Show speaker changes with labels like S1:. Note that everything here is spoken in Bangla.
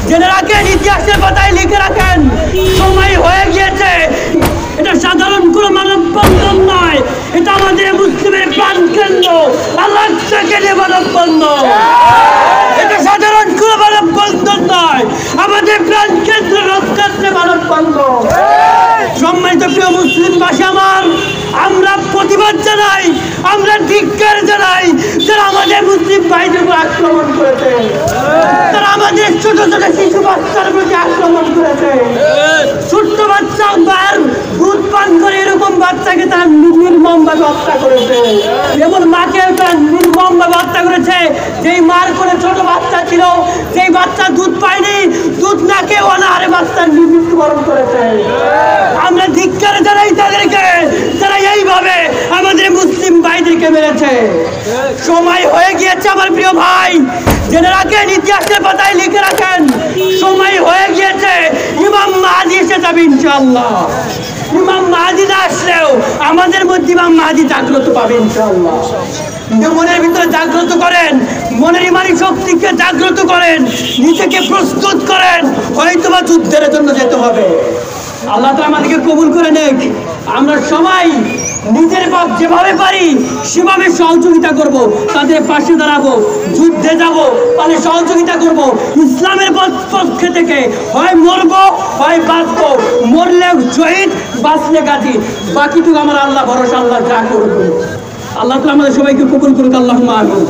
S1: জেনে রাখেন, ইতিহাসের পাতায় লিখে রাখেন, সময় হয়ে গিয়েছে। এটা সাধারণ কোনো মানববন্ধন নয়, এটা আমাদের মুসলিমের প্রাণকেন্দ্র, আল্লাহ থেকে মানববন্ধন। এটা সাধারণ কোনো মানববন্ধন নয়, আমাদের প্রাণকেন্দ্র রক্ষার্থে মানববন্ধন। সম্মানিত প্রিয় মুসলিমবাসী আমার, আমরা প্রতিবাদ জানাই, আমরা ধিক্কার জানাই যারা আমাদের মুসলিম ভাইদের উপর আক্রমণ করেছে, তারা আমাদের ছোট ছোট শিশু বাচ্চার প্রতি আক্রমণ করেছে। ছোট্ট বাচ্চা দুধ পান করে এরকম বাচ্চাকে তারা নির্মমভাবে হত্যা করেছে, এবং মাকে তারা নির্মমভাবে হত্যা করেছে। যেই মার করে ছোট বাচ্চা ছিল, সেই বাচ্চা দুধ পায়নি, দুধ না খেয়ে অনাহারে বাচ্চা মৃত্যুবরণ করেছে। আমরা ধিক্কার জানাই তাদেরকে যারা এইভাবে আমাদের মুসলিম ভাইদেরকে মেরেছে। সময় হয়ে গিয়েছে আমার প্রিয় ভাই, জেনে রাখেন, ইতিহাসের পাতায় লিখে রাখেন, সময় হয়ে গিয়েছে। ইমাম মাহদী এসে যাবে ইনশাআল্লাহ। ইমাম মাহদী না আসলেও আমাদের মধ্যে ইমাম মাহদী জাগ্রত পাবে ইনশাআল্লাহ। মনের ভিতরে জাগ্রত করেন, মনের ইমানি শক্তিকে জাগ্রত করেন, নিজেকে প্রস্তুত করেন, হয়তোবা যুদ্ধের জন্য যেতে হবে। আল্লাহ তাআলা আমাদেরকে কবুল করে নেক। আমরা সবাই নিজের বাপ যেভাবে পারি সেভাবে সহযোগিতা করব, তাদের পাশে দাঁড়াবো, যুদ্ধে যাব তাহলে সহযোগিতা করব। ইসলামের পক্ষে থেকে হয় মরবো হয় বাঁচবো, মরলে শহীদ, বাঁচলে গাজী, বাকিটুকু আমার আল্লাহ ভরসা, আল্লাহ যা করবে। আল্লাহ তাআলা আমাদের সবাইকে কবুল করুক, আল্লাহুম্মা আমিন।